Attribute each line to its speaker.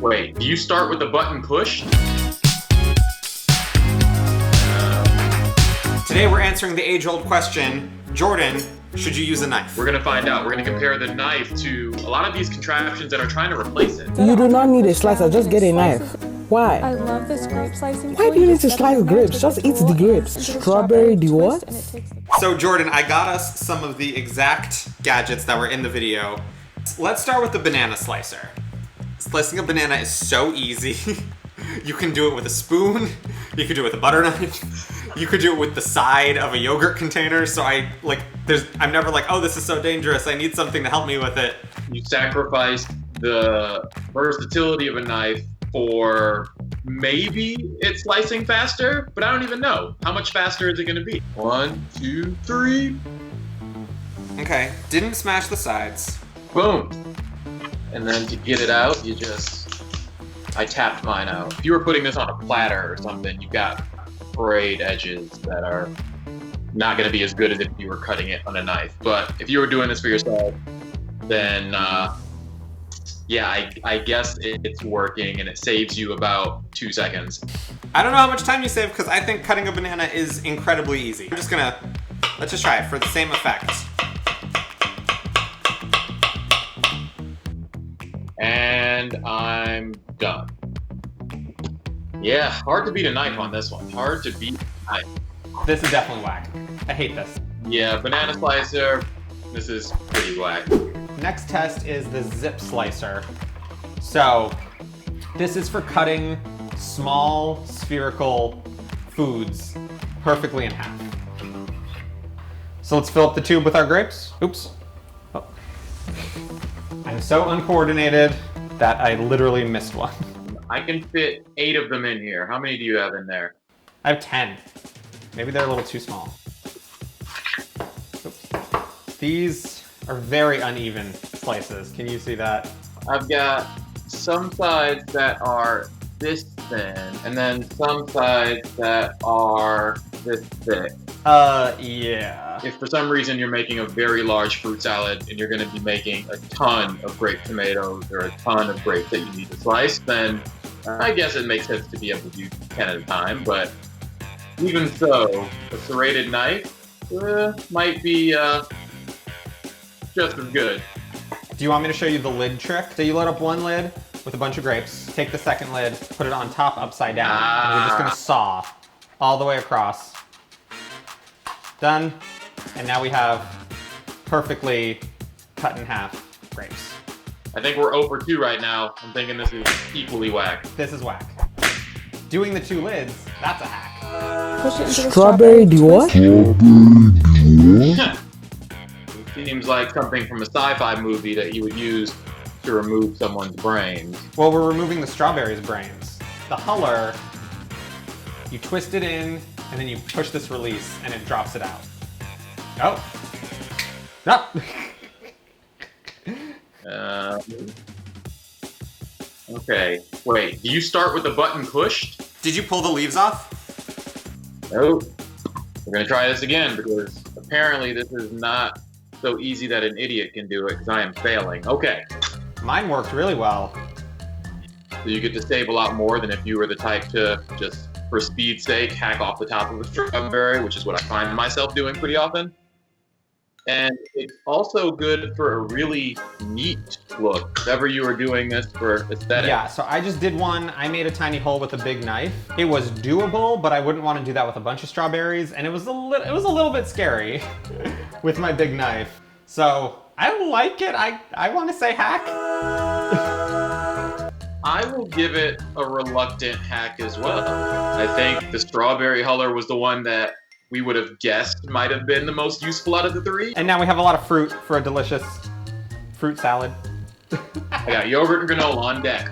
Speaker 1: Wait, do you start with the button pushed?
Speaker 2: Today we're answering the age-old question, Jordan, should you use a knife?
Speaker 1: We're gonna find out. We're gonna compare the knife to a lot of these contraptions that are trying to replace it.
Speaker 3: You do not need a slicer, just get a knife. Why?
Speaker 4: I love this grape slicing.
Speaker 3: Why do you need to slice grapes? Just eat the grapes. Strawberry, the what?
Speaker 2: So Jordan, I got us some of the exact gadgets that were in the video. Let's start with the banana slicer. Slicing a banana is so easy. You can do it with a spoon, you could do it with a butter knife, you could do it with the side of a yogurt container, so I'm never like, oh, this is so dangerous, I need something to help me with it.
Speaker 1: You sacrificed the versatility of a knife for maybe it's slicing faster, but I don't even know. How much faster is it gonna be? 1, 2, 3.
Speaker 2: Okay, didn't smash the sides.
Speaker 1: Boom. And then to get it out, I tapped mine out. If you were putting this on a platter or something, you've got frayed edges that are not gonna be as good as if you were cutting it on a knife. But if you were doing this for yourself, then yeah, I guess it's working and it saves you about 2 seconds.
Speaker 2: I don't know how much time you save because I think cutting a banana is incredibly easy. Let's just try it for the same effect.
Speaker 1: And I'm done. Yeah, hard to beat a knife on this one. Hard to beat a knife.
Speaker 2: This is definitely whack. I hate this.
Speaker 1: Yeah, banana slicer, this is pretty whack.
Speaker 2: Next test is the zip slicer. So this is for cutting small spherical foods perfectly in half. So let's fill up the tube with our grapes. Oops. Oh. I'm so uncoordinated that I literally missed one.
Speaker 1: I can fit 8 of them in here. How many do you have in there?
Speaker 2: I have 10. Maybe they're a little too small. Oops. These are very uneven slices. Can you see that?
Speaker 1: I've got some sides that are this thin, and then some sides that are this thick.
Speaker 2: Yeah.
Speaker 1: If for some reason you're making a very large fruit salad and you're going to be making a ton of grape tomatoes or a ton of grapes that you need to slice, then I guess it makes sense to be able to do 10 at a time. But even so, a serrated knife might be just as good.
Speaker 2: Do you want me to show you the lid trick? So you load up one lid with a bunch of grapes, take the second lid, put it on top upside down, and we're just gonna saw all the way across. Done. And now we have perfectly cut in half grapes.
Speaker 1: I think we're 0 for 2 right now. I'm thinking this is equally whack.
Speaker 2: This is whack. Doing the 2 lids, that's a hack.
Speaker 4: Push it into the
Speaker 3: Strawberry, the what?
Speaker 1: It seems like something from a sci-fi movie that you would use to remove someone's brains.
Speaker 2: Well, we're removing the strawberry's brains. The huller, you twist it in, and then you push this release, and it drops it out. Oh. No.
Speaker 1: Okay, wait, do you start with the button pushed?
Speaker 2: Did you pull the leaves off?
Speaker 1: Nope. We're gonna try this again because apparently this is not so easy that an idiot can do it because I am failing. Okay,
Speaker 2: Mine worked really well.
Speaker 1: so you get to save a lot more than if you were the type to just, for speed's sake, hack off the top of a strawberry, which is what I find myself doing pretty often. And it's also good for a really neat look, if ever you were doing this for aesthetic.
Speaker 2: Yeah, so I just did one. I made a tiny hole with a big knife. It was doable, but I wouldn't want to do that with a bunch of strawberries, and it was a little bit scary with my big knife. So I like it. I want to say hack.
Speaker 1: I will give it a reluctant hack as well. I think the strawberry huller was the one that we would have guessed might have been the most useful out of the 3.
Speaker 2: And now we have a lot of fruit for a delicious fruit salad.
Speaker 1: I got yogurt and granola on deck.